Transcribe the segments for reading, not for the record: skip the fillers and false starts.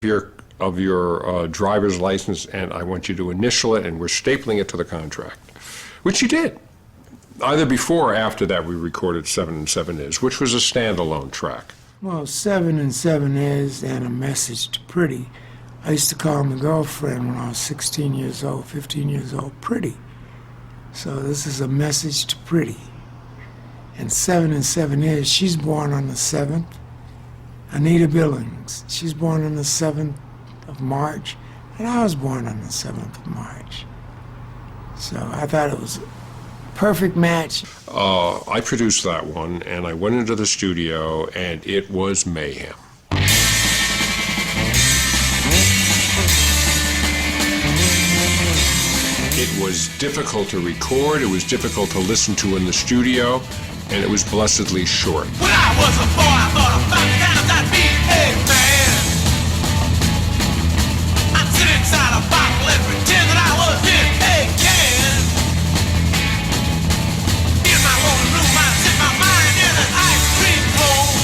your driver's license, and I want you to initial it, and we're stapling it to the contract, which he did. Either before or after that, we recorded 7 and 7 Is, which was a standalone track. Well, 7 and 7 Is and A Message to Pretty. I used to call my girlfriend when I was 16 years old, 15 years old, Pretty. So this is A Message to Pretty. And 7 and 7 Is, she's born on the 7th. Anita Billings, she's born on the 7th of March, and I was born on the 7th of March. So I thought it was a perfect match. I produced that one, and I went into the studio, and it was mayhem. It was difficult to record, it was difficult to listen to in the studio, and it was blessedly short. When I was a boy, I thought about the times I'd be a man. I'd sit inside a bottle and pretend that I was in a can. In my lonely room, I'd sit my mind in an ice cream cone.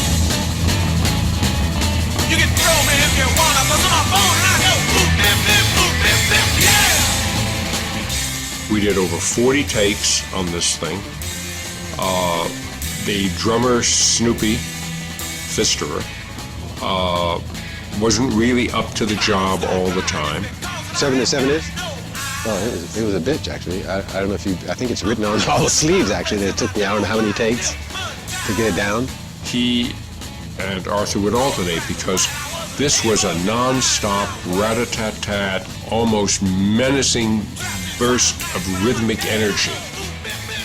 You can throw me if you want to, but on my phone and I go boop, bip, bip, boop, bip, bip, yeah. We did over 40 takes on this thing. The drummer, Snoopy Pfisterer, wasn't really up to the job all the time. 7 and 7 Is? Oh, it was a bitch, actually. I don't know if you, I think it's written on all the sleeves, actually, that it took me I don't know how many takes to get it down. He and Arthur would alternate because this was a non-stop, rat-a-tat-tat, almost menacing burst of rhythmic energy.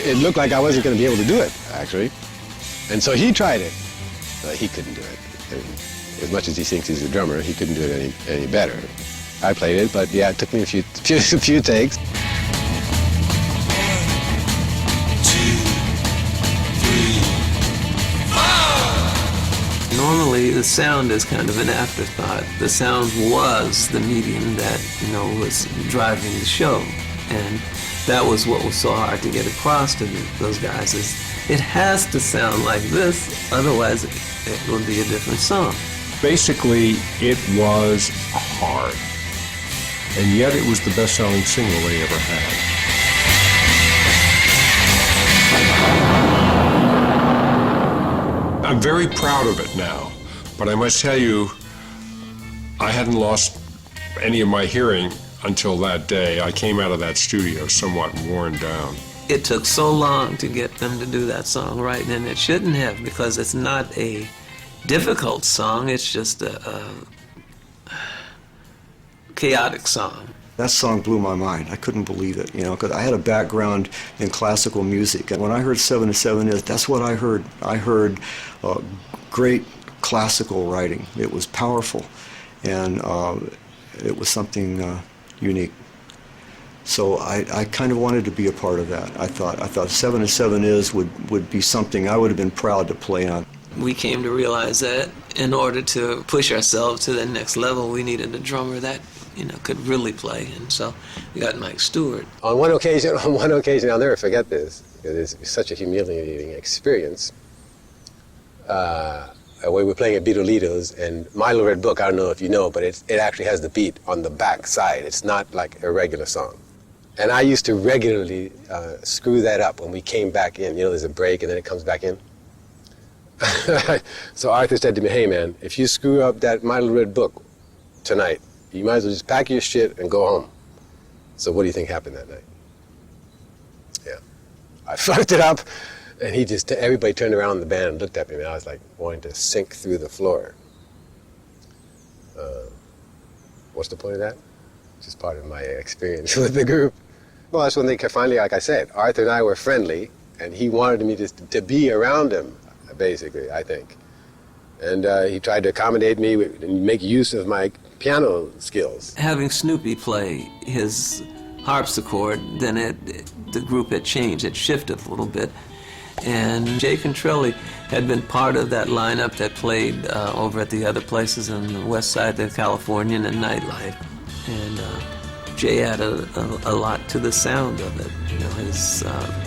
It looked like I wasn't going to be able to do it, actually. And so he tried it. He couldn't do it. I mean, as much as he thinks he's a drummer, he couldn't do it any better. I played it, but yeah, it took me a few takes. 1, 2, 3, 4. Normally, the sound is kind of an afterthought. The sound was the medium that, was driving the show. And that was what was so hard to get across to those guys is it has to sound like this, otherwise it would be a different song. Basically, it was hard. And yet it was the best-selling single they ever had. I'm very proud of it now, but I must tell you, I hadn't lost any of my hearing until that day. I came out of that studio somewhat worn down. It took so long to get them to do that song right, and it shouldn't have, because it's not a difficult song, it's just a chaotic song. That song blew my mind. I couldn't believe it, because I had a background in classical music, and when I heard 7 and 7 Is, that's what I heard. I heard great classical writing. It was powerful, and it was something unique. So I kind of wanted to be a part of that. I thought 7 and 7 Is would be something I would have been proud to play on. We came to realize that in order to push ourselves to the next level, we needed a drummer that could really play, and so we got Mike Stewart. On one occasion, I'll never forget this, because it's such a humiliating experience. We were playing at Beatolitos, and My Little Red Book, I don't know if you know, but it actually has the beat on the back side. It's not like a regular song. And I used to regularly screw that up when we came back in. There's a break and then it comes back in. So Arthur said to me, hey man, if you screw up that My Little Red Book tonight, you might as well just pack your shit and go home. So what do you think happened that night? Yeah. I fucked it up, and everybody turned around in the band and looked at me, and I was like wanting to sink through the floor. What's the point of that? Just part of my experience with the group. Well, that's when they finally, like I said, Arthur and I were friendly, and he wanted me to be around him, basically, I think. And he tried to accommodate me and make use of my piano skills. Having Snoopy play his harpsichord, then the group had changed, it shifted a little bit. And Jay Contrelli had been part of that lineup that played over at the other places on the west side of California and Nightlife. And Jay added a lot to the sound of it, his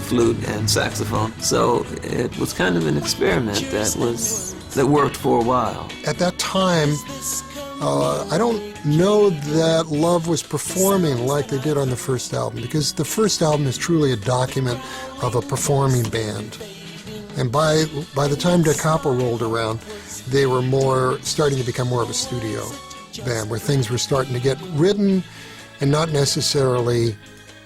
flute and saxophone. So it was kind of an experiment that worked for a while. At that time, I don't know that Love was performing like they did on the first album, because the first album is truly a document of a performing band. And by the time Da Capo rolled around, they were starting to become more of a studio band, where things were starting to get written and not necessarily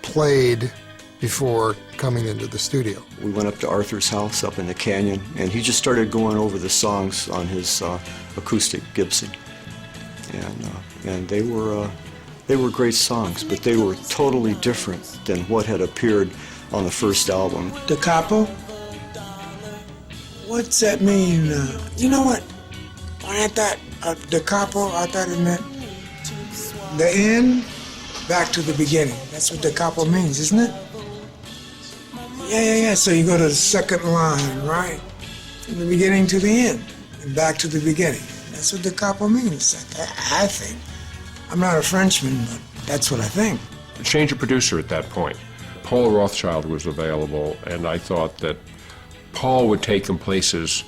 played before coming into the studio. We went up to Arthur's house up in the canyon, and he just started going over the songs on his acoustic Gibson. And they were great songs, but they were totally different than what had appeared on the first album. Da Capo? What's that mean? You know what? When I thought Da Capo, I thought it meant the end, back to the beginning. That's what Da Capo means, isn't it? Yeah. So you go to the second line, right? From the beginning to the end, and back to the beginning. That's what Da Capo means, I think. I'm not a Frenchman, but that's what I think. Change of producer at that point. Paul Rothchild was available, and I thought that Paul would take them places.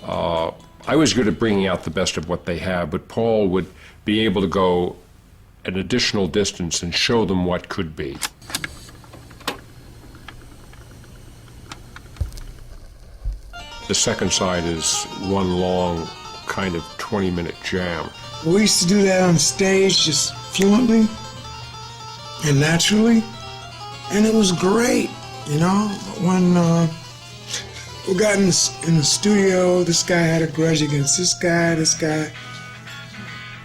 I was good at bringing out the best of what they have, but Paul would be able to go an additional distance and show them what could be. The second side is one long kind of 20-minute jam. We used to do that on stage just fluently and naturally, and it was great, you know. But when we got in the studio, this guy had a grudge against this guy.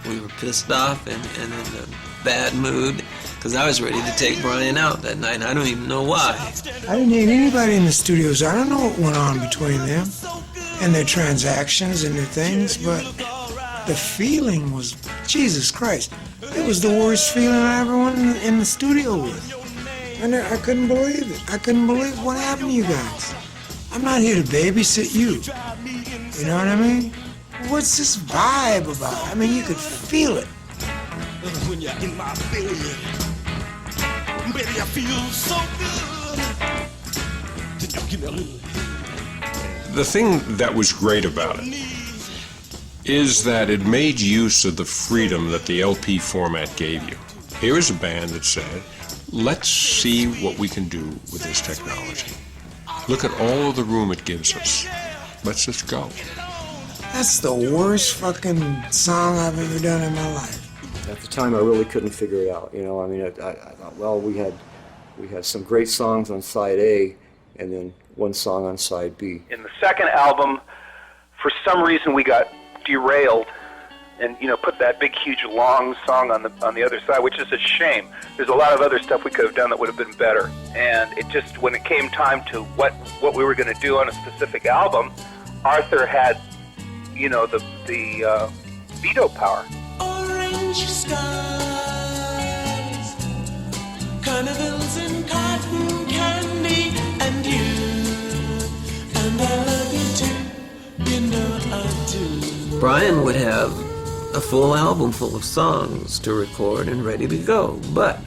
We were pissed off and in a bad mood because I was ready to take Brian out that night. I don't even know why. I didn't need anybody in the studios. I don't know what went on between them and their transactions and their things, but the feeling was, Jesus Christ, it was the worst feeling I ever went in the studio with. And I couldn't believe it. I couldn't believe what happened to you guys. I'm not here to babysit you. You know what I mean? What's this vibe about? I mean, you could feel it. When you're in my bed, baby, I feel so good. Give me a little. The thing that was great about it is that it made use of the freedom that the LP format gave you. Here is a band that said, let's see what we can do with this technology. Look at all of the room it gives us. Let's just go. That's the worst fucking song I've ever done in my life. At the time, I really couldn't figure it out. You know, I mean, I thought, well, we had some great songs on side A, and then one song on side B. In the second album, for some reason, we got derailed, and put that big, huge, long song on the other side, which is a shame. There's a lot of other stuff we could have done that would have been better. And it just, when it came time to what we were going to do on a specific album, Arthur had, the veto power. Orange skies, carnivals and cotton candy, and you, and I love you too, you know I do. Brian would have a full album full of songs to record and ready to go, but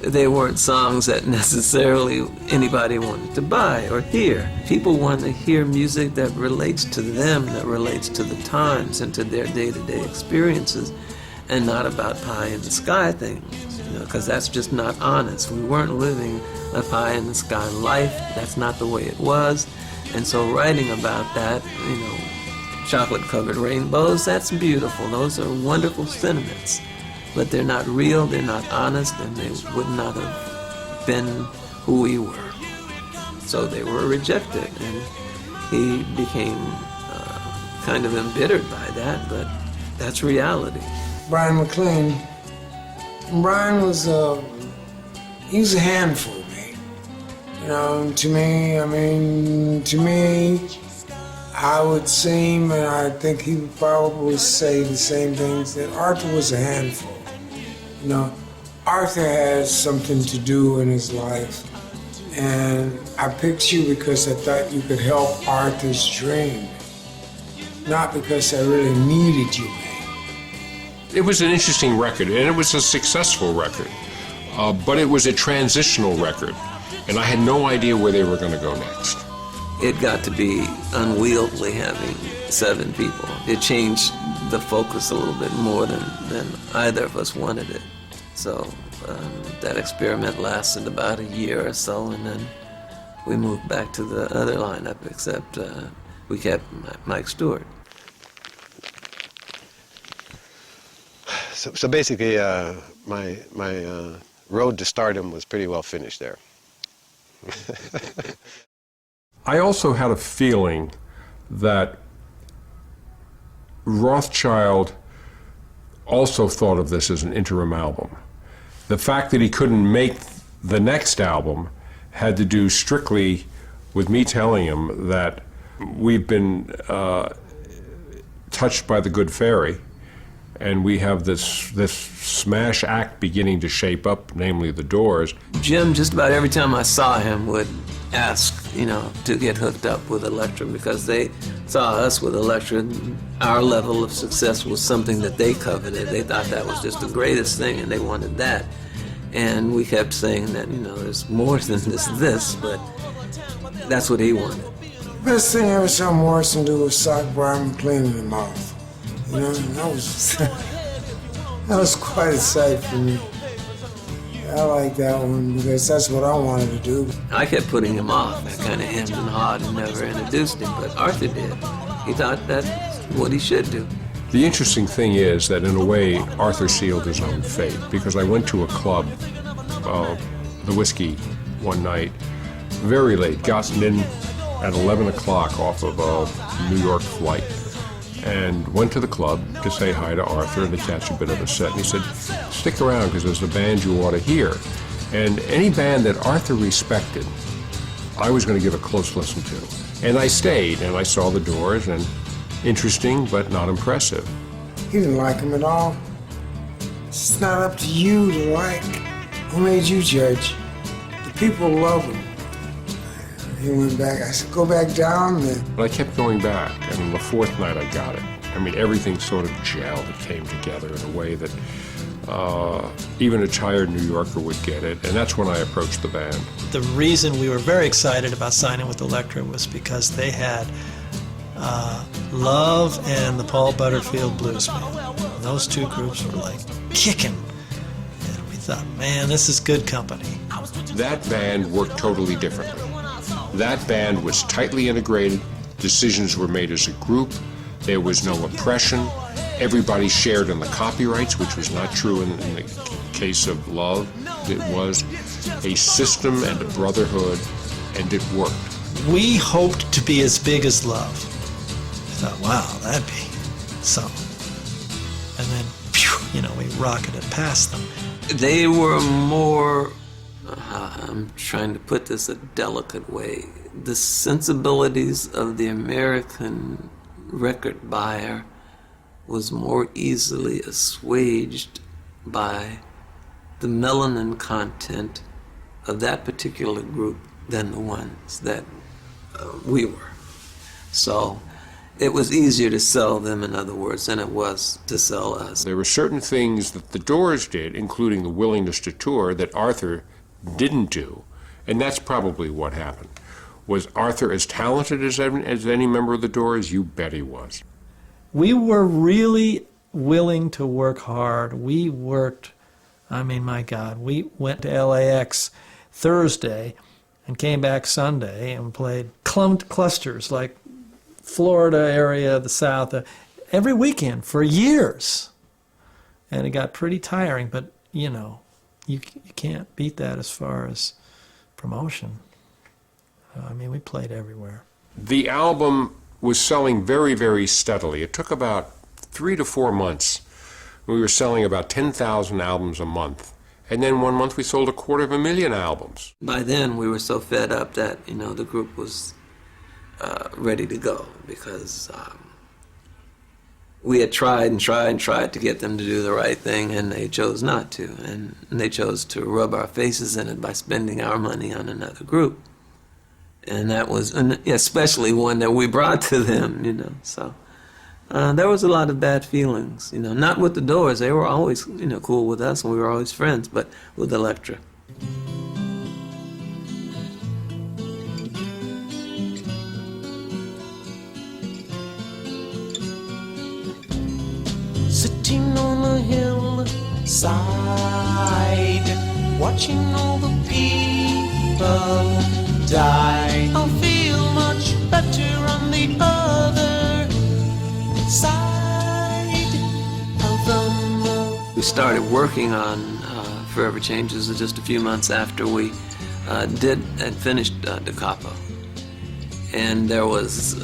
they weren't songs that necessarily anybody wanted to buy or hear. People want to hear music that relates to them, that relates to the times and to their day-to-day experiences, and not about pie-in-the-sky things, because that's just not honest. We weren't living a pie-in-the-sky life. That's not the way it was. And so writing about that, chocolate-covered rainbows, that's beautiful. Those are wonderful sentiments. But they're not real, they're not honest, and they would not have been who we were. So they were rejected, and he became kind of embittered by that, but that's reality. Brian McLean. Brian was he was a handful, man. To me, I would seem, and I think he would probably say the same things, that Arthur was a handful. Arthur has something to do in his life, and I picked you because I thought you could help Arthur's dream, not because I really needed you, man. It was an interesting record, and it was a successful record, but it was a transitional record, and I had no idea where they were going to go next. It got to be unwieldy having 7 people. It changed the focus a little bit more than either of us wanted it. So that experiment lasted about a year or so, and then we moved back to the other lineup, except we kept Mike Stewart. So basically, my road to stardom was pretty well finished there. I also had a feeling that Rothschild also thought of this as an interim album. The fact that he couldn't make the next album had to do strictly with me telling him that we've been touched by the Good Fairy, and we have this smash act beginning to shape up, namely the Doors. Jim, just about every time I saw him, would ask, to get hooked up with Elektra, because they saw us with Elektra. Our level of success was something that they coveted. They thought that was just the greatest thing, and they wanted that. And we kept saying that, there's more than this, but that's what he wanted. Best thing I ever saw Morrison do was sock Brian McLean in the mouth. That was quite a sight for me. I like that one because that's what I wanted to do. I kept putting him off. I kind of hemmed and hawed and never introduced him, but Arthur did. He thought that's what he should do. The interesting thing is that in a way, Arthur sealed his own fate, because I went to a club, the Whiskey, one night, very late, gotten in at 11 o'clock off of a New York flight, and went to the club to say hi to Arthur and to catch a bit of a set. And he said, stick around because there's a band you ought to hear. And any band that Arthur respected, I was going to give a close listen to. And I stayed, and I saw the Doors, and interesting but not impressive. He didn't like him at all. It's not up to you to like. Who made you judge? The people love him. He went back. I said, go back down there. But I kept going back, and on the fourth night I got it. I mean, everything sort of gelled. It came together in a way that even a tired New Yorker would get it, and that's when I approached the band. The reason we were very excited about signing with Elektra was because they had Love and the Paul Butterfield Blues Band. Those two groups were like kicking. And we thought, man, this is good company. That band worked totally differently. That band was tightly integrated. Decisions were made as a group. There was no oppression. Everybody shared in the copyrights, which was not true in the case of Love. It was a system and a brotherhood, and it worked. We hoped to be as big as Love. I thought, wow, that'd be something. And then, phew, we rocketed past them. They were more, I'm trying to put this a delicate way, the sensibilities of the American record buyer was more easily assuaged by the melanin content of that particular group than the ones that we were. So it was easier to sell them, in other words, than it was to sell us. There were certain things that the Doors did, including the willingness to tour, that Arthur didn't do, and that's probably what happened. Was Arthur as talented as any member of the Doors? You bet he was. We were really willing to work hard. We worked, my God, we went to LAX Thursday and came back Sunday and played clumped clusters like Florida area, the South, every weekend for years. And it got pretty tiring, but you can't beat that as far as promotion. We played everywhere. The album was selling very, very steadily. It took about 3 to 4 months. We were selling about 10,000 albums a month. And then one month we sold 250,000 albums. By then we were so fed up that, the group was ready to go, because we had tried to get them to do the right thing, and they chose not to. And they chose to rub our faces in it by spending our money on another group. And that was especially one that we brought to them, So there was a lot of bad feelings, Not with the Doors. They were always, cool with us, and we were always friends, but with Elektra. side, watching all the people die. I'll feel much better on the other side of the moon. We started working on Forever Changes just a few months after we finished Da Capo. And there was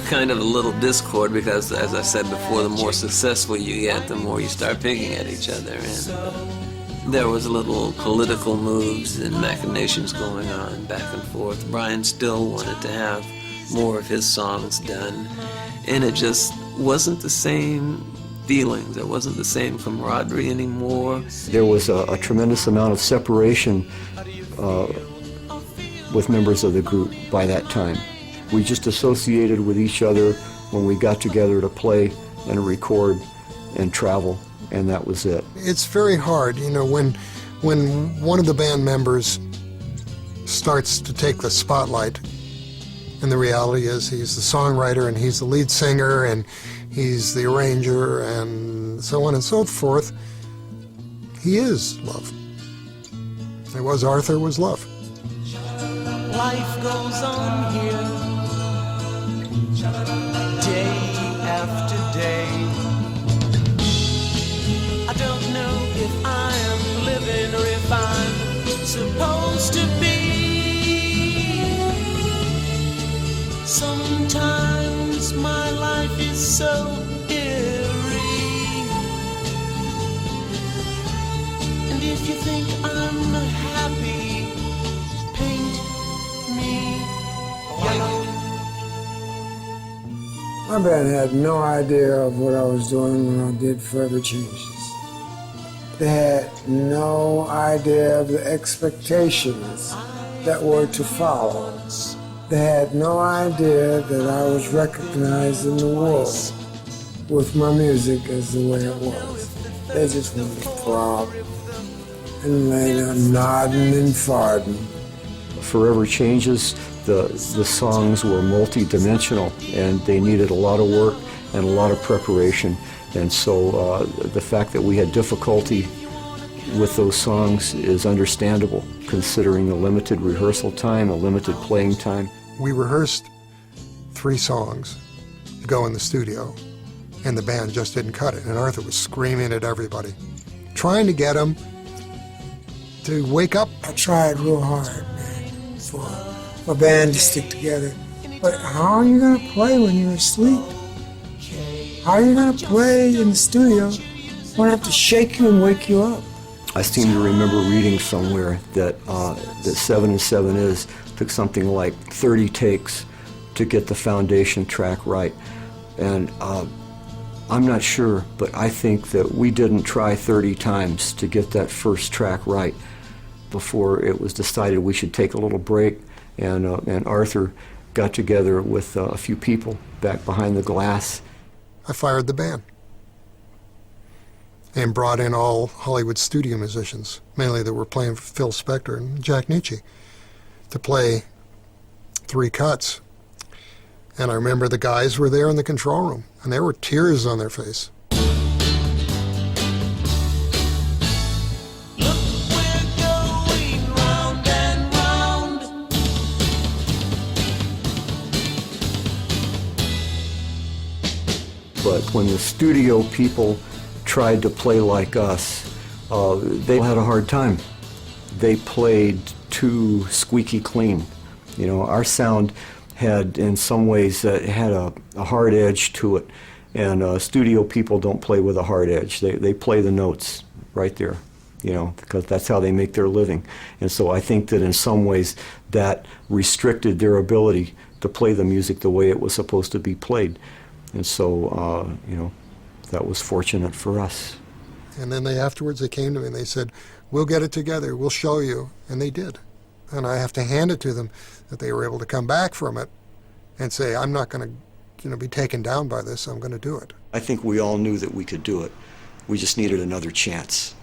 kind of a little discord because, as I said before, the more successful you get, the more you start picking at each other. And there was a little political moves and machinations going on back and forth. Brian still wanted to have more of his songs done, and it just wasn't the same feelings. There wasn't the same camaraderie anymore. There was a tremendous amount of separation with members of the group by that time. We just associated with each other when we got together to play and record and travel, and that was it. It's very hard, you know, when one of the band members starts to take the spotlight, and the reality is he's the songwriter and he's the lead singer and he's the arranger and so on and so forth. He is love. It was Arthur was love. Life goes on here, day after day. I don't know if I am living or if I'm supposed to be. Sometimes my life is so eerie, and if you think I'm happy, paint me yellow. My band had no idea of what I was doing when I did Forever Changes. They had no idea of the expectations that were to follow. They had no idea that I was recognized in the world with my music as the way it was. They just wanted to flop and lay there nodding and farting. Forever Changes, the songs were multi-dimensional, and they needed a lot of work and a lot of preparation. And so the fact that we had difficulty with those songs is understandable, considering the limited rehearsal time, a limited playing time. We rehearsed 3 songs to go in the studio, and the band just didn't cut it. And Arthur was screaming at everybody, trying to get them to wake up. I tried real hard, man, for a band to stick together. But how are you going to play when you're asleep? How are you going to play in the studio? I'm going to have to shake you and wake you up. I seem to remember reading somewhere that that 7 and 7 Is took something like 30 takes to get the foundation track right. And I'm not sure, but I think that we didn't try 30 times to get that first track right before it was decided we should take a little break. And Arthur got together with a few people back behind the glass. I fired the band and brought in all Hollywood studio musicians, mainly that were playing for Phil Spector and Jack Nitzsche, to play 3 cuts. And I remember the guys were there in the control room, and there were tears on their face. Look, we're going round and round. But when the studio people tried to play like us, they had a hard time. They played too squeaky clean. You know, our sound had, in some ways, had a hard edge to it, and studio people don't play with a hard edge. They play the notes right there, you know, because that's how they make their living. And so I think that in some ways that restricted their ability to play the music the way it was supposed to be played. And so, you know, that was fortunate for us. And then afterwards they came to me and they said, "We'll get it together, we'll show you." And they did. And I have to hand it to them that they were able to come back from it and say, "I'm not going to be taken down by this, I'm going to do it." I think we all knew that we could do it. We just needed another chance.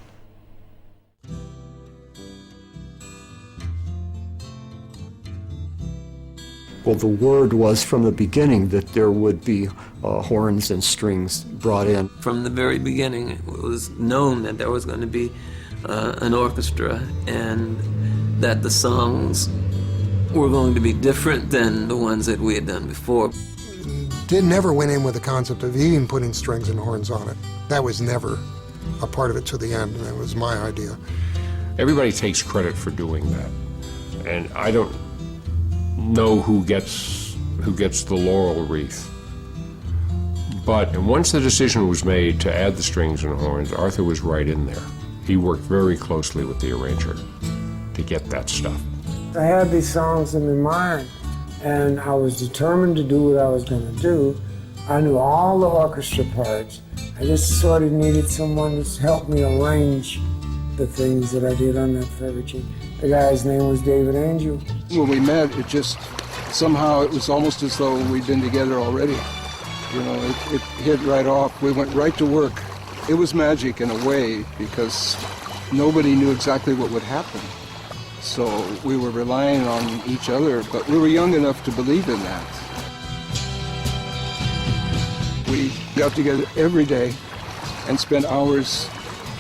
Well, the word was from the beginning that there would be horns and strings brought in. From the very beginning, it was known that there was going to be an orchestra and that the songs were going to be different than the ones that we had done before. Never went in with the concept of even putting strings and horns on it. That was never a part of it to the end, and it was my idea. Everybody takes credit for doing that, and I don't know who gets the laurel wreath. But once the decision was made to add the strings and horns, Arthur was right in there. He worked very closely with the arranger to get that stuff. I had these songs in my mind, and I was determined to do what I was going to do. I knew all the orchestra parts. I just sort of needed someone to help me arrange the things that I did on that Ferrucci. The guy's name was David Angel. When we met, it just, somehow it was almost as though we'd been together already. You know, it hit right off. We went right to work. It was magic in a way because nobody knew exactly what would happen. So we were relying on each other, but we were young enough to believe in that. We got together every day and spent hours,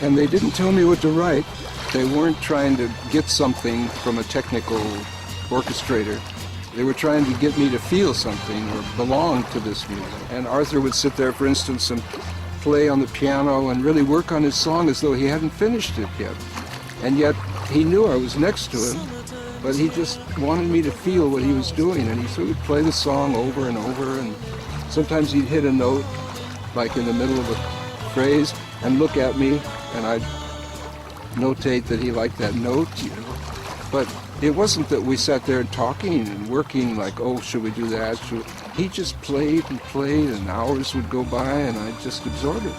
and they didn't tell me what to write. They weren't trying to get something from a technical orchestrator. They were trying to get me to feel something or belong to this music. And Arthur would sit there, for instance, and play on the piano and really work on his song as though he hadn't finished it yet. And yet he knew I was next to him, but he just wanted me to feel what he was doing. And he would play the song over and over, and sometimes he'd hit a note, like in the middle of a phrase, and look at me, and I'd notate that he liked that note, you know. But it wasn't that we sat there talking and working like, oh, should we do that? He just played and played, and hours would go by, and I just absorbed it.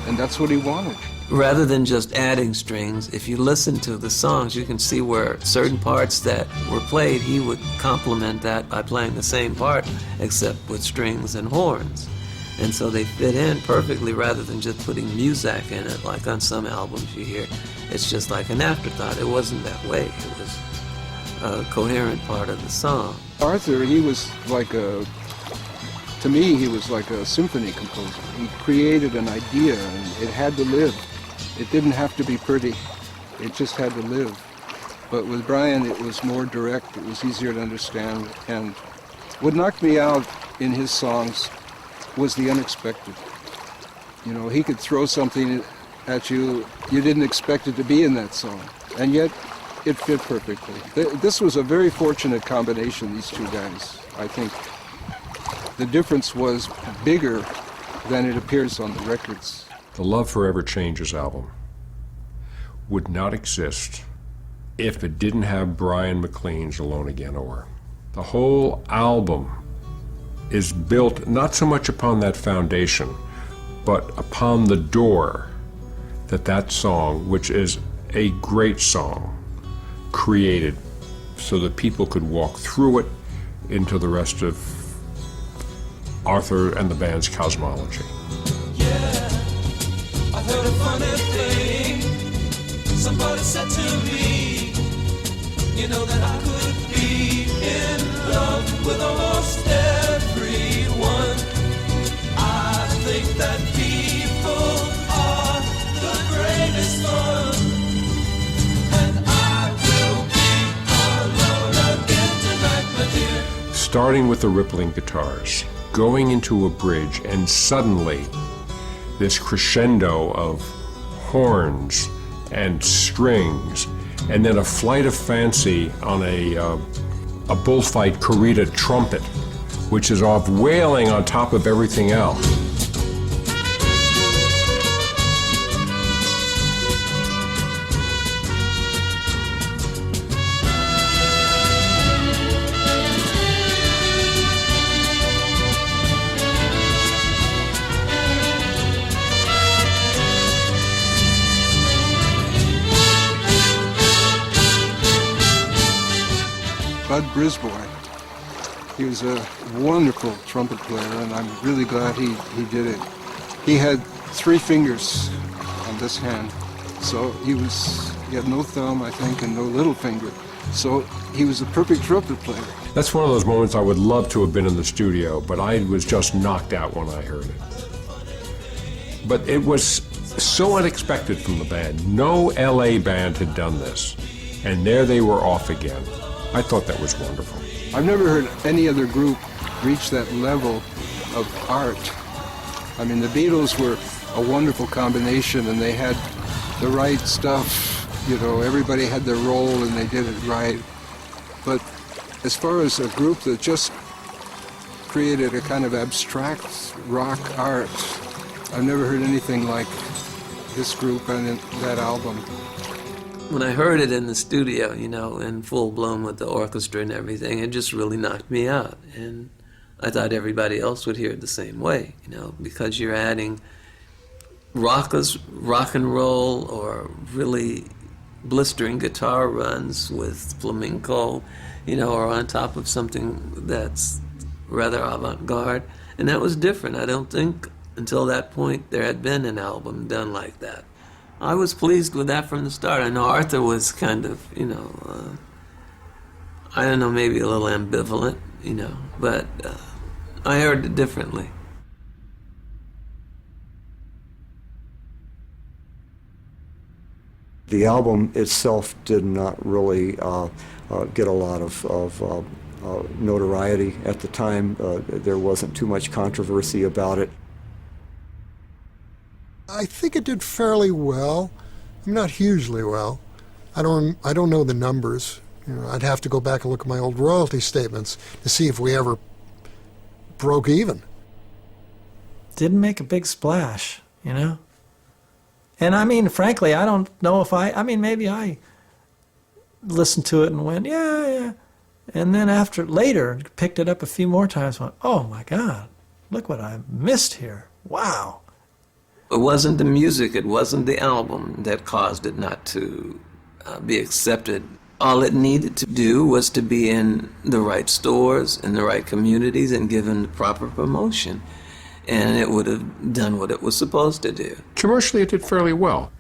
And that's what he wanted. Rather than just adding strings, if you listen to the songs, you can see where certain parts that were played, he would complement that by playing the same part, except with strings and horns. And so they fit in perfectly rather than just putting Muzak in it, like on some albums you hear. It's just like an afterthought. It wasn't that way. It was a coherent part of the song. Arthur, he was like to me, he was like a symphony composer. He created an idea, and it had to live. It didn't have to be pretty. It just had to live. But with Brian, it was more direct. It was easier to understand. And what knocked me out in his songs was the unexpected. You know, he could throw something at you, you didn't expect it to be in that song, and yet it fit perfectly. This was a very fortunate combination, these two guys, I think. The difference was bigger than it appears on the records. The Love Forever Changes album would not exist if it didn't have Brian McLean's Alone Again Or. The whole album is built not so much upon that foundation, but upon the door that song, which is a great song, created so that people could walk through it into the rest of Arthur and the band's cosmology. Yeah, I heard a funny thing. Somebody said to me, you know that I could be in love with almost everyone. I think that people are the greatest fun, and I will be alone again tonight, my dear. Starting with the rippling guitars, going into a bridge, and suddenly this crescendo of horns and strings, and then a flight of fancy on a bullfight corrida trumpet, which is off wailing on top of everything else. Bud Brisbois. He was a wonderful trumpet player, and I'm really glad he did it. He had 3 fingers on this hand, so he had no thumb, I think, and no little finger. So he was the perfect trumpet player. That's one of those moments I would love to have been in the studio, but I was just knocked out when I heard it. But it was so unexpected from the band. No LA band had done this, and there they were off again. I thought that was wonderful. I've never heard any other group reach that level of art. I mean, the Beatles were a wonderful combination, and they had the right stuff. You know, everybody had their role, and they did it right. But as far as a group that just created a kind of abstract rock art, I've never heard anything like this group and that album. When I heard it in the studio, you know, in full blown with the orchestra and everything, it just really knocked me out. And I thought everybody else would hear it the same way, you know, because you're adding rock and roll or really blistering guitar runs with flamenco, you know, or on top of something that's rather avant-garde. And that was different. I don't think until that point there had been an album done like that. I was pleased with that from the start. I know Arthur was kind of, you know, I don't know, maybe a little ambivalent, you know, but I heard it differently. The album itself did not really get a lot of notoriety at the time. There wasn't too much controversy about it. I think it did fairly well. Not hugely well. I don't know the numbers. You know, I'd have to go back and look at my old royalty statements to see if we ever broke even. Didn't make a big splash, you know? And I mean, frankly, I don't know if I mean, maybe I listened to it and went, yeah. And then later, picked it up a few more times and went, oh my God, look what I missed here. Wow. It wasn't the music, it wasn't the album that caused it not to be accepted. All it needed to do was to be in the right stores, in the right communities, and given the proper promotion. And it would have done what it was supposed to do. Commercially, it did fairly well.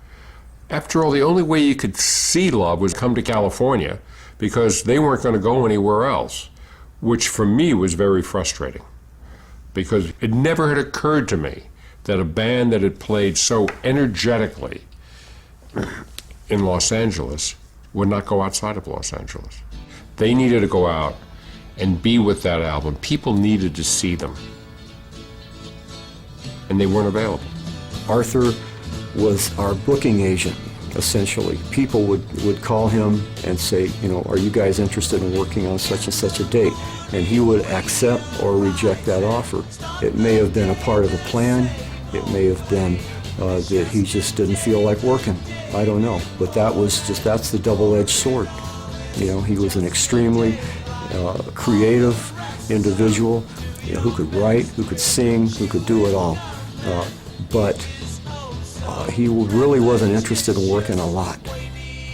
After all, the only way you could see Love was come to California because they weren't going to go anywhere else, which for me was very frustrating because it never had occurred to me that a band that had played so energetically in Los Angeles would not go outside of Los Angeles. They needed to go out and be with that album. People needed to see them. And they weren't available. Arthur was our booking agent, essentially. People would call him and say, you know, are you guys interested in working on such and such a date? And he would accept or reject that offer. It may have been a part of a plan. It may have been that he just didn't feel like working. I don't know. But that's the double-edged sword. You know, he was an extremely creative individual, you know, who could write, who could sing, who could do it all. But he really wasn't interested in working a lot.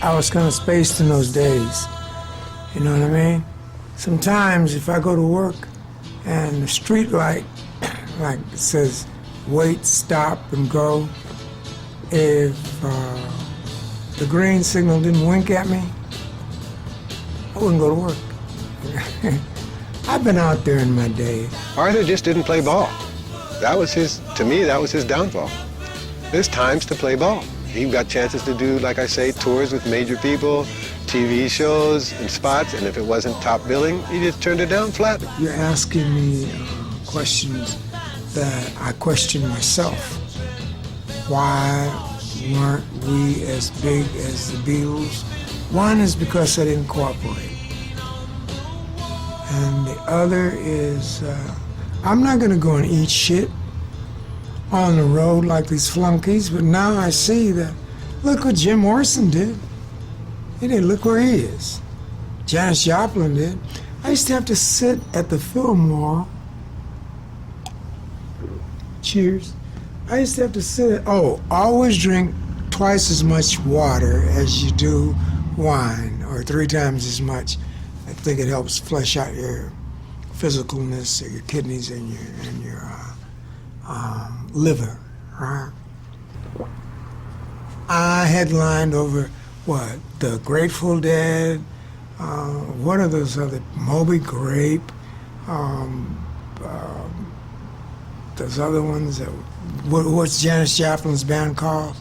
I was kind of spaced in those days. You know what I mean? Sometimes if I go to work and the street light, like it says, wait, stop, and go, if the green signal didn't wink at me, I wouldn't go to work. I've been out there in my day. Arthur just didn't play ball. To me, that was his downfall. There's times to play ball. He got chances to do, like I say, tours with major people, TV shows and spots, and if it wasn't top billing, he just turned it down flat. You're asking me questions that I question myself. Why weren't we as big as the Beatles? One is because I didn't cooperate. And the other is, I'm not gonna go and eat shit on the road like these flunkies, but now I see that, look what Jim Morrison did. He didn't look where he is. Janis Joplin did. I used to have to sit at the Fillmore. Cheers. I used to have to sit, always drink twice as much water as you do wine, or 3 times as much. I think it helps flesh out your physicalness, or your kidneys, and your liver, right? I headlined over, the Grateful Dead, What are those other, Moby Grape, those other ones that, what's Janis Joplin's band called?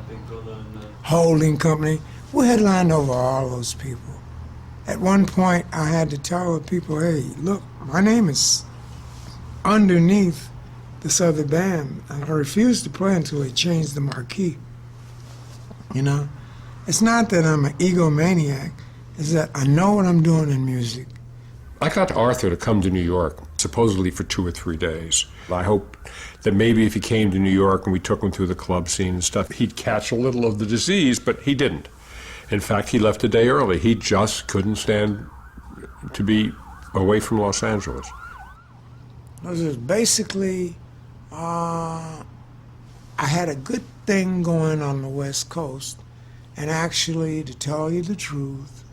Big Brother and Holding Company. We headlined over all those people. At one point, I had to tell the people, hey, look, my name is underneath this other band. I refused to play until they changed the marquee. You know? It's not that I'm an egomaniac, it's that I know what I'm doing in music. I got Arthur to come to New York, supposedly for 2 or 3 days. I hoped that maybe if he came to New York and we took him through the club scene and stuff, he'd catch a little of the disease, but he didn't. In fact, he left a day early. He just couldn't stand to be away from Los Angeles. It was basically, I had a good thing going on the West Coast, and actually, to tell you the truth,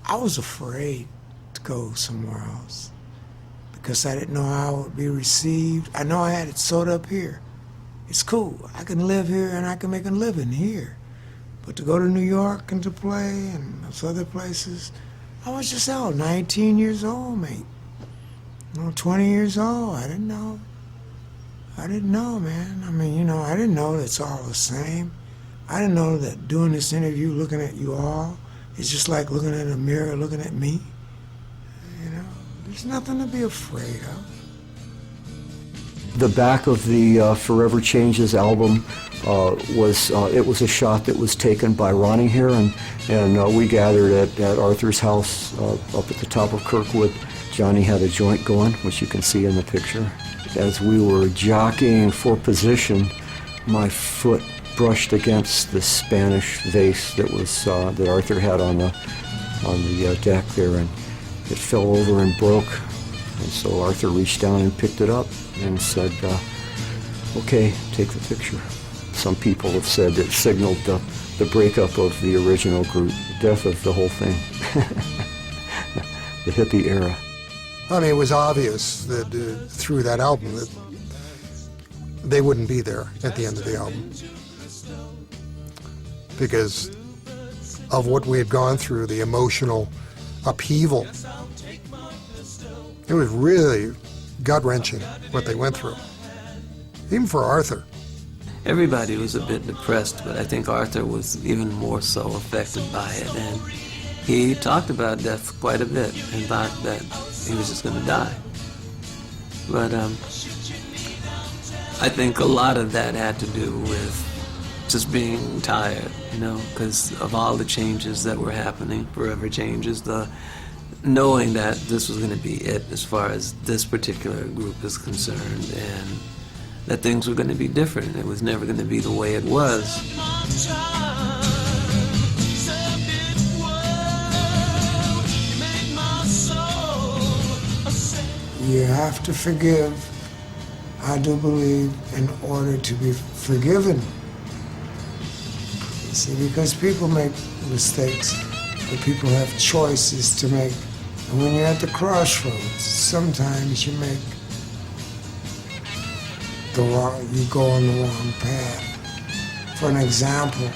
I was afraid to go somewhere else because I didn't know how it would be received. I know I had it sewed up here. It's cool. I can live here and I can make a living here. But to go to New York and to play and those other places, I was just 19 years old, mate. 20 years old. I didn't know. I didn't know, man. I mean, I didn't know it's all the same. I didn't know that doing this interview, looking at you all, it's just like looking at a mirror, looking at me. There's nothing to be afraid of. The back of the Forever Changes album was a shot that was taken by Ronnie here, and we gathered at Arthur's house up at the top of Kirkwood. Johnny had a joint going, which you can see in the picture. As we were jockeying for position, my foot brushed against the Spanish vase that was that Arthur had on the deck there, and it fell over and broke. And so Arthur reached down and picked it up and said, "Okay, take the picture." Some people have said it signaled the breakup of the original group, the death of the whole thing, the hippie era. I mean, it was obvious that through that album that they wouldn't be there at the end of the album because of what we had gone through, the emotional upheaval. It was really gut-wrenching what they went through, even for Arthur. Everybody was a bit depressed, but I think Arthur was even more so affected by it. And he talked about death quite a bit and thought that he was just going to die. But I think a lot of that had to do with just being tired, because of all the changes that were happening, Forever Changes, knowing that this was going to be it as far as this particular group is concerned, and that things were going to be different. It was never going to be the way it was. You have to forgive, I do believe, in order to be forgiven. You see, because people make mistakes, but people have choices to make. And when you're at the crossroads, sometimes you go on the wrong path. For an example,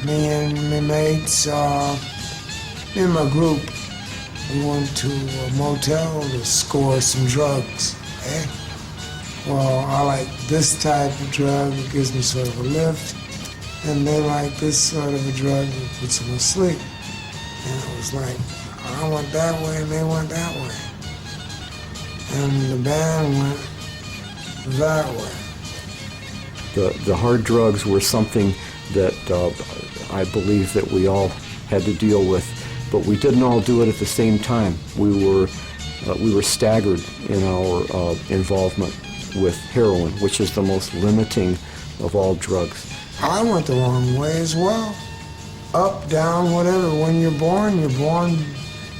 me and my mates, me and my group, we went to a motel to score some drugs. Well, I like this type of drug, it gives me sort of a lift, and they like this sort of a drug that puts them asleep. And it was like, I went that way and they went that way. And the band went that way. The hard drugs were something that I believe that we all had to deal with, but we didn't all do it at the same time. We were staggered in our involvement with heroin, which is the most limiting of all drugs. I went the wrong way as well. Up, down, whatever. When you're born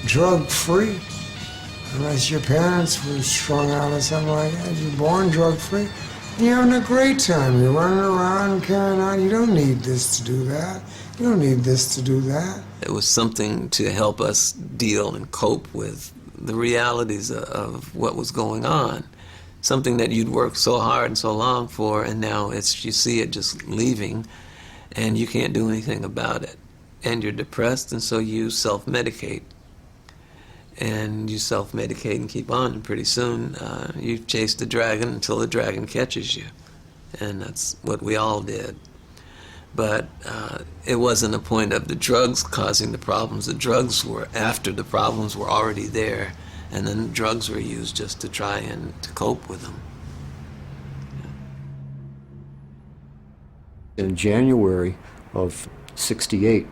drug-free. Unless your parents were strung out or something like that. You're born drug-free. You're having a great time. You're running around, carrying on. You don't need this to do that. You don't need this to do that. It was something to help us deal and cope with the realities of what was going on. Something that you'd worked so hard and so long for, and now you see it just leaving, and you can't do anything about it. and you're depressed, and so you self-medicate. And you self-medicate and keep on, and pretty soon you've chased the dragon until the dragon catches you. And that's what we all did. But it wasn't a point of the drugs causing the problems. The drugs were after the problems were already there, and then drugs were used just to try and to cope with them. In January of '68,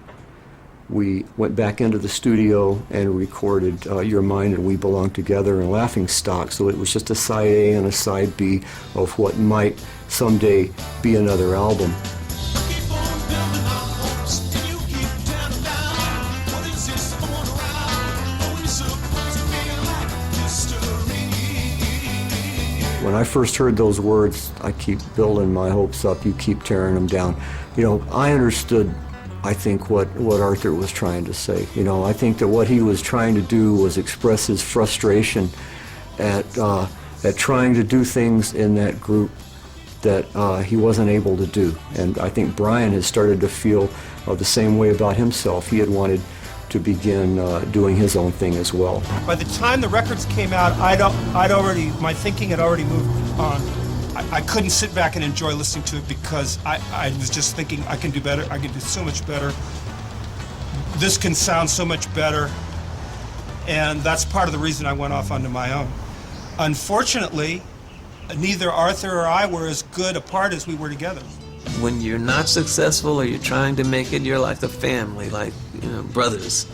we went back into the studio and recorded Your Mind and We Belong Together and Laughing Stock. So it was just a side A and a side B of what might someday be another album. When I first heard those words, I keep building my hopes up, you keep tearing them down. You know, I understood, I think, what Arthur was trying to say. You know, I think that what he was trying to do was express his frustration at trying to do things in that group that he wasn't able to do. And I think Brian has started to feel the same way about himself. He had wanted to begin doing his own thing as well. By the time the records came out, my thinking had already moved on. I couldn't sit back and enjoy listening to it because I was just thinking I can do better, I can do so much better. This can sound so much better. And that's part of the reason I went off onto my own. Unfortunately, neither Arthur or I were as good apart as we were together. When you're not successful or you're trying to make it, you're like a family, like, you know, brothers.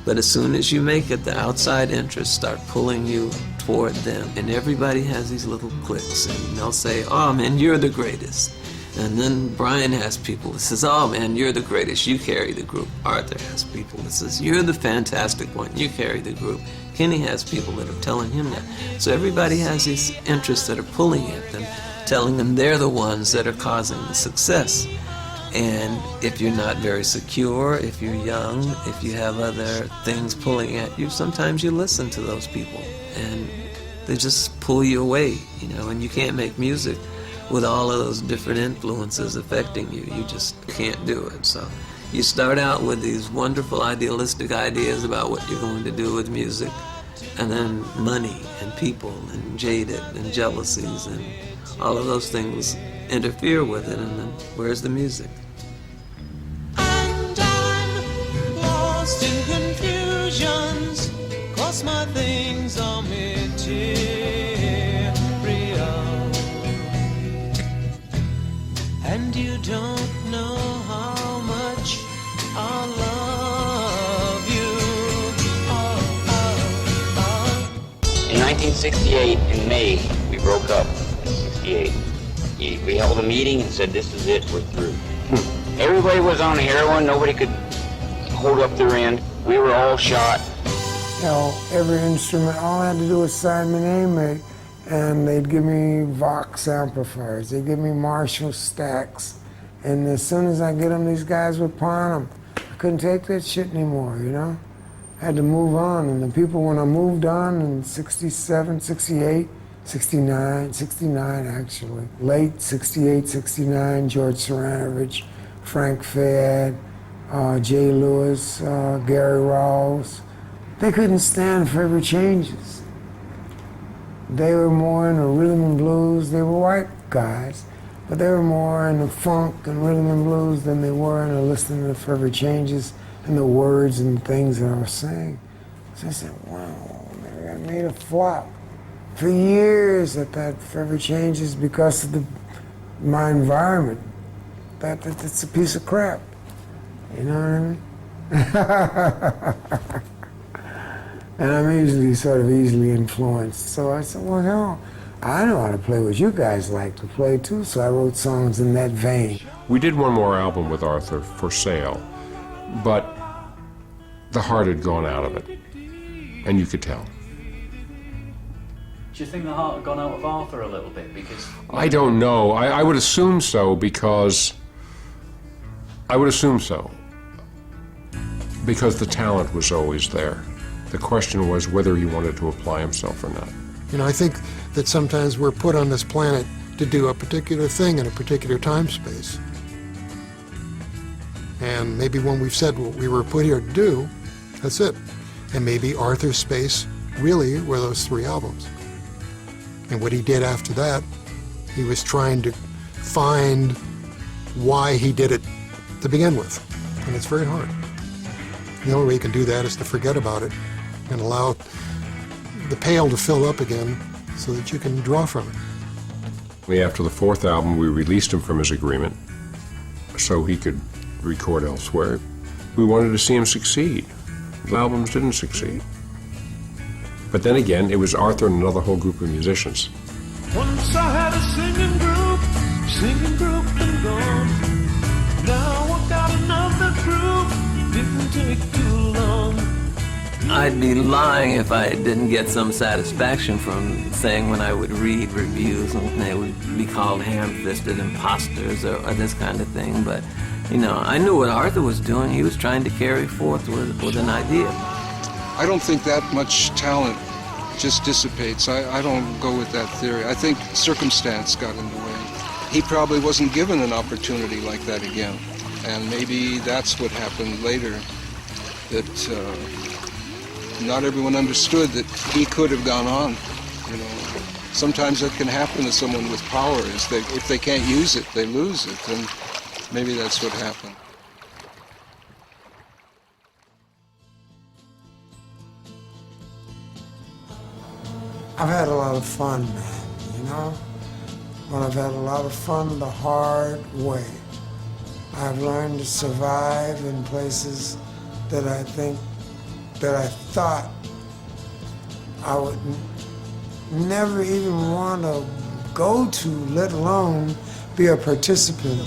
But as soon as you make it, the outside interests start pulling you toward them. And everybody has these little cliques, and they'll say, oh man, you're the greatest. And then Brian has people that says, oh man, you're the greatest, you carry the group. Arthur has people that says, you're the fantastic one, you carry the group. Kenny has people that are telling him that. So everybody has these interests that are pulling at them, telling them they're the ones that are causing the success. And if you're not very secure, if you're young, if you have other things pulling at you, sometimes you listen to those people and they just pull you away, you know, and you can't make music with all of those different influences affecting you. You just can't do it. So you start out with these wonderful idealistic ideas about what you're going to do with music, and then money and people and jaded and jealousies and all of those things interfere with it, and then where's the music? And I'm lost in confusions, 'cause my things are material, and you don't know how much I love you. In 1968, in May, we broke up. 68. We held a meeting and said, this is it, we're through. Everybody was on heroin, nobody could hold up their end. We were all shot. You know, every instrument, all I had to do was sign my name, and they'd give me Vox amplifiers, they'd give me Marshall stacks, and as soon as I get them, these guys would pawn them. I couldn't take that shit anymore, you know? I had to move on, and the people, when I moved on in 67, 68, 69 actually, late 68, 69, George Saranovich, Frank Fayad, Jay Lewis, Gary Rawls, they couldn't stand Forever Changes. They were more in the rhythm and blues. They were white guys, but they were more in the funk and rhythm and blues than they were in the listening to the Forever Changes and the words and things that I was saying. So I said, wow, maybe I made a flop. For years that Forever Changes because of my environment. That's a piece of crap. You know what I mean? And I'm easily influenced. So I said, well, hell, I know how to play what you guys like to play too, so I wrote songs in that vein. We did one more album with Arthur, For Sale, but the heart had gone out of it, and you could tell. Do you think the heart had gone out of Arthur a little bit? Because I don't know. I would assume so because the talent was always there. The question was whether he wanted to apply himself or not. You know, I think that sometimes we're put on this planet to do a particular thing in a particular time space. And maybe when we've said what we were put here to do, that's it. And maybe Arthur's space really were those 3 albums. And what he did after that, he was trying to find why he did it to begin with. And it's very hard. The only way you can do that is to forget about it and allow the pail to fill up again so that you can draw from it. After the 4th album, we released him from his agreement so he could record elsewhere. We wanted to see him succeed. The albums didn't succeed. But then again, it was Arthur and another whole group of musicians. Once I had a singing group and gone. Now I got another group, didn't take too long. I'd be lying if I didn't get some satisfaction from saying when I would read reviews and they would be called ham-fisted imposters or this kind of thing. But, you know, I knew what Arthur was doing. He was trying to carry forth with an idea. I don't think that much talent just dissipates. I don't go with that theory. I think circumstance got in the way. He probably wasn't given an opportunity like that again. And maybe that's what happened later, that not everyone understood that he could have gone on. You know, sometimes that can happen to someone with power, is that if they can't use it, they lose it. And maybe that's what happened. I've had a lot of fun, man, you know? But I've had a lot of fun the hard way. I've learned to survive in places that I thought I would never even want to go to, let alone be a participant.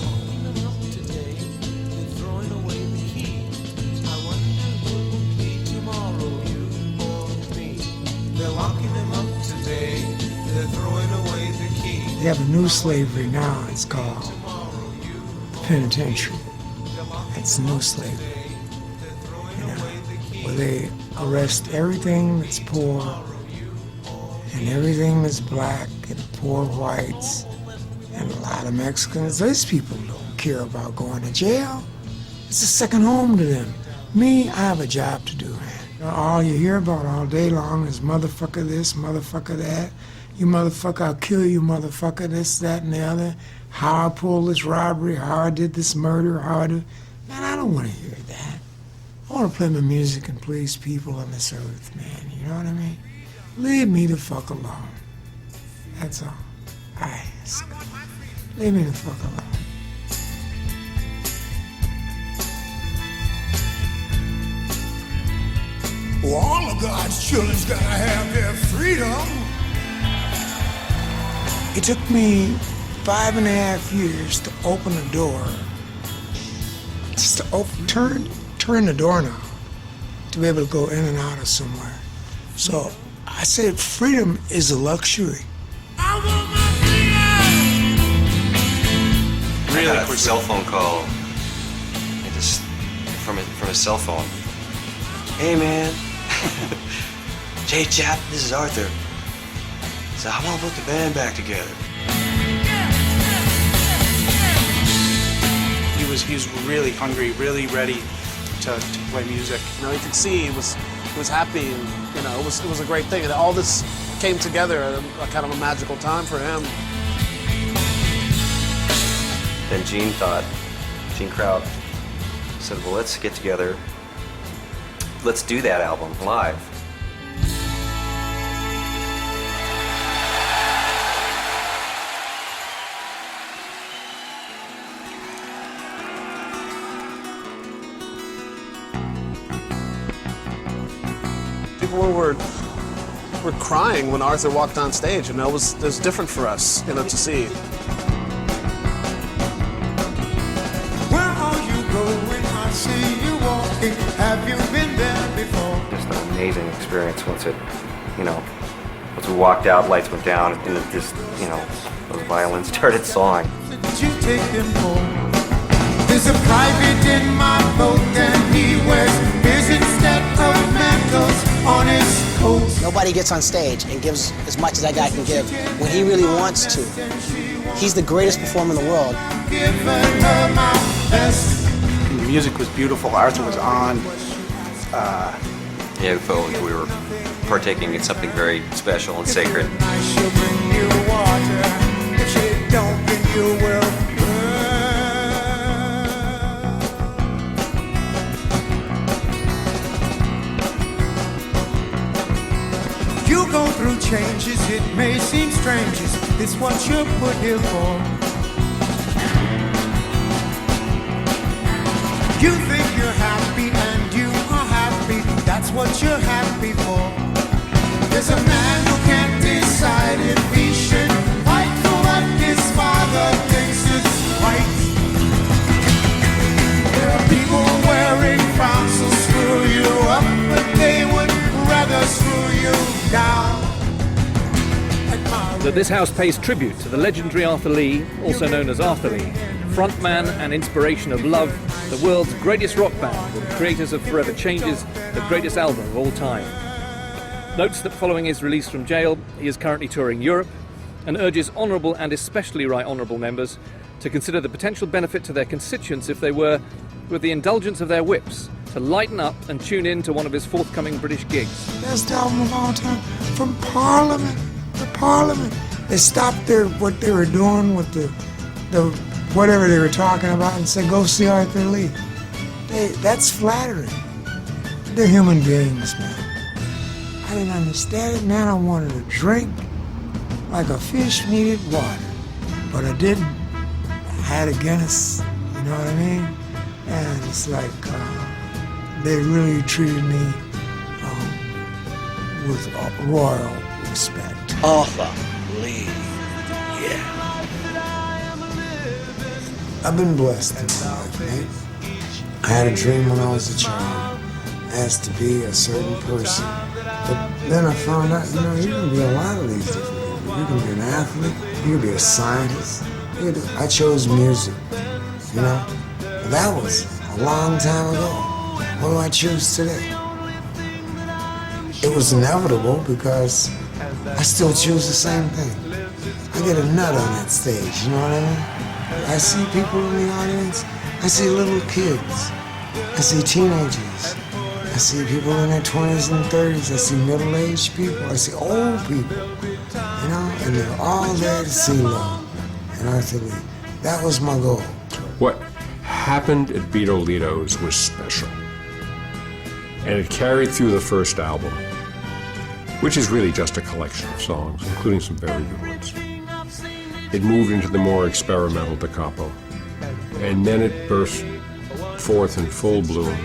They have a new slavery now, it's called the penitentiary. It's new slavery, you know, where they arrest everything that's poor and everything that's black and poor whites and a lot of Mexicans. Those people don't care about going to jail. It's a second home to them. Me, I have a job to do, man. All you hear about all day long is motherfucker this, motherfucker that. You motherfucker, I'll kill you, motherfucker, this, that, and the other. How I pulled this robbery, how I did this murder, how I did... Man, I don't want to hear that. I want to play my music and please people on this earth, man. You know what I mean? Leave me the fuck alone. That's all I ask. Leave me the fuck alone. Well, all of God's children's gotta have their freedom. It took me 5.5 years to open the door, just to turn the doorknob, to be able to go in and out of somewhere. So I said freedom is a luxury. I got a cell phone call. I just from a cell phone. Hey man, Jay Chap, this is Arthur. So I want to put the band back together. He was really hungry, really ready to play music. You know, you could see he was happy, and you know, it was a great thing, and all this came together at a kind of a magical time for him. Then Gene Kraut said, well, let's get together. Let's do that album live. People were crying when Arthur walked on stage, and it was different for us, you know, to see. Where are you going? I see you walking. Have you been there before? Just an amazing experience once we walked out, lights went down, and it just, you know, those violins started sawing. Did you take him home? There's a private in my boat, and he wears his instead of mantles on his coat. Nobody gets on stage and gives as much as that guy can give when he really wants to. He's the greatest performer in the world. Giving her my best. He music was beautiful. Arthur was on. Yeah, we felt like we were partaking in something very special and sacred. She'll bring you water. If she don't, then you will burn. You go through changes, it may seem strange. It's what you're put here for. You think you're happy and you are happy. That's what you're happy for. There's a man who can't decide if he should fight for what his father thinks is right. There are people wearing crowns who screw you up, but they would rather screw you down. That this house pays tribute to the legendary Arthur Lee, also known as Arthur Lee, frontman and inspiration of Love, the world's greatest rock band and creators of Forever Changes, the greatest album of all time. Notes that following his release from jail, he is currently touring Europe and urges honourable and especially right honourable members to consider the potential benefit to their constituents if they were, with the indulgence of their whips, to lighten up and tune in to one of his forthcoming British gigs. Best album of all time from Parliament. The Parliament. They stopped what they were doing with the whatever they were talking about and said, go see Arthur Lee. That's flattering. They're human beings, man. I didn't understand it, man. I wanted to drink like a fish needed water, but I didn't. I had a Guinness, you know what I mean? And it's like they really treated me with royal respect. Arthur Lee, yeah. I've been blessed in my life, man. I had a dream when I was a child, asked to be a certain person. But then I found out, you know, you can be a lot of these different people. You can be an athlete, you can be a scientist. I chose music, you know. But that was a long time ago. What do I choose today? It was inevitable because I still choose the same thing. I get a nut on that stage, you know what I mean? I see people in the audience. I see little kids. I see teenagers. I see people in their 20s and 30s. I see middle-aged people. I see old people, you know, and they're all there to see love. And Arthur Lee, that was my goal. What happened at Beatolitos was special. And it carried through the first album, which is really just a collection of songs, including some very good ones. It moved into the more experimental da capo, and then it burst forth in full bloom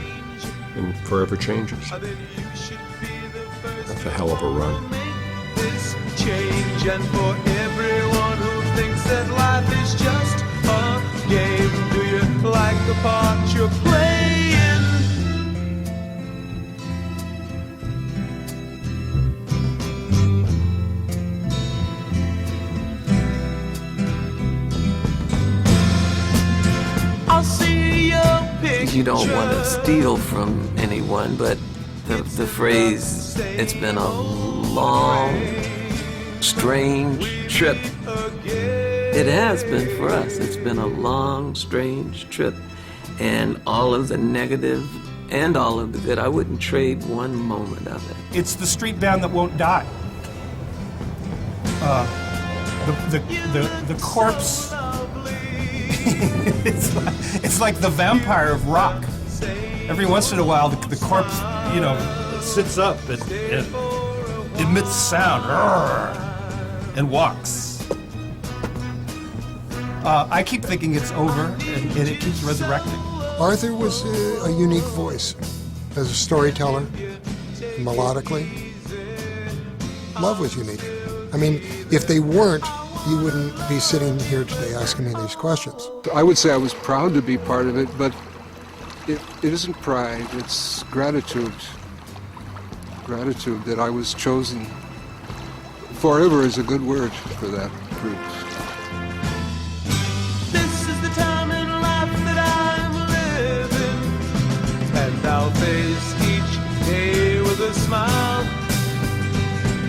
in Forever Changes. That's a hell of a run. This change, and for everyone who thinks that life is just a game, do you like the part you're playing? You don't want to steal from anyone, but the phrase, it's been a long, strange trip. It has been for us. It's been a long, strange trip. And all of the negative and all of the good, I wouldn't trade one moment of it. It's the street band that won't die. The corpse. It's like the vampire of rock. Every once in a while, the corpse, you know, sits up and emits sound and walks. I keep thinking it's over, and it keeps resurrecting. Arthur was a unique voice as a storyteller, melodically. Love was unique. I mean, if they weren't, you wouldn't be sitting here today asking me these questions. I would say I was proud to be part of it, but it isn't pride, it's gratitude. Gratitude that I was chosen. Forever is a good word for that group. This is the time in life that I'm living, and I'll face each day with a smile.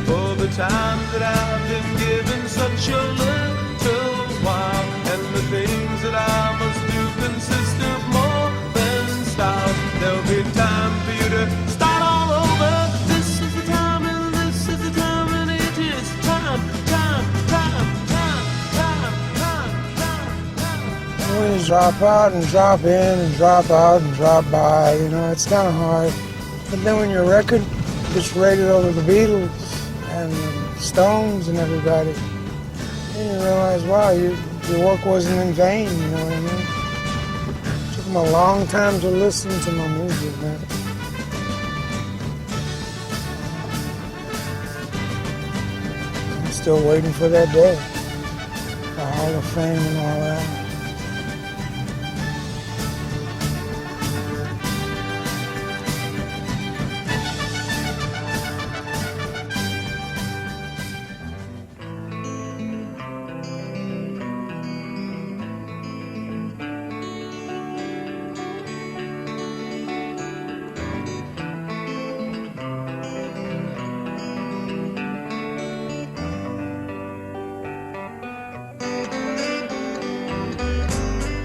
For the time that I've been given such a little while, and the things that I must do consist of more than drop out and drop in and drop out and drop by. You know, it's kind of hard. But then when your record gets rated over the Beatles and the Stones and everybody, then you realize, wow, your work wasn't in vain, you know what I mean? It took them a long time to listen to my music, man. I'm still waiting for that day, the Hall of Fame and all that.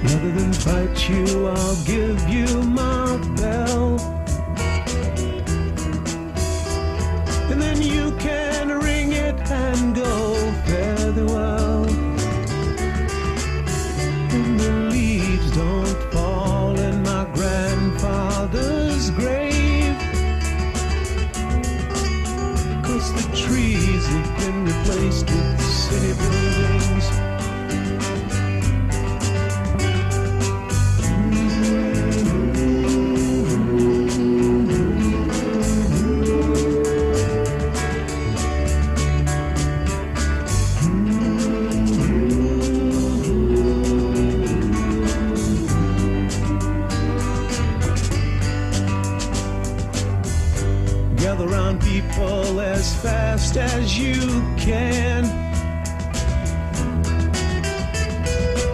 Rather than fight you, I'll give you my bell. And then you can ring it and go fare thee well. And the leaves don't fall in my grandfather's grave, 'cause the trees have been replaced with city buildings. Gather round people as fast as you can.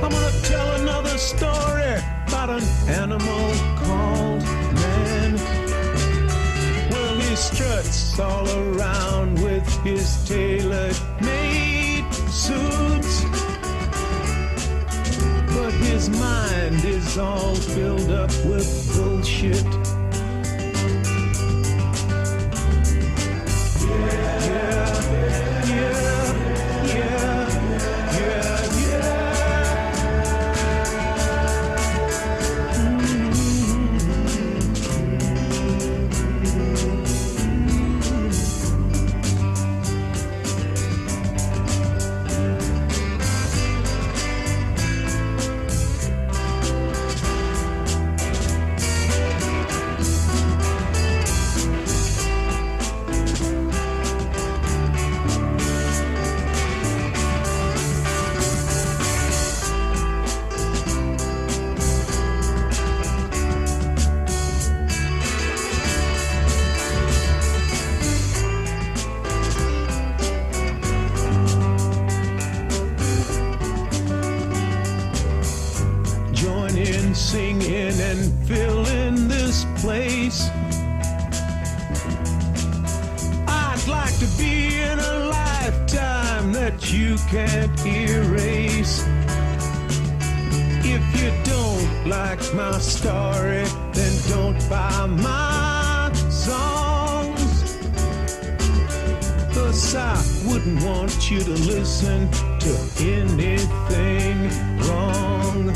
I'm gonna tell another story about an animal called man. Well, he struts all around with his tailor-made suits, but his mind is all filled up with bullshit. Join in singing and fill in this place. I'd like to be in a lifetime that you can't erase. If you don't like my story, then don't buy my songs. 'Cause I wouldn't want you to listen to anything wrong.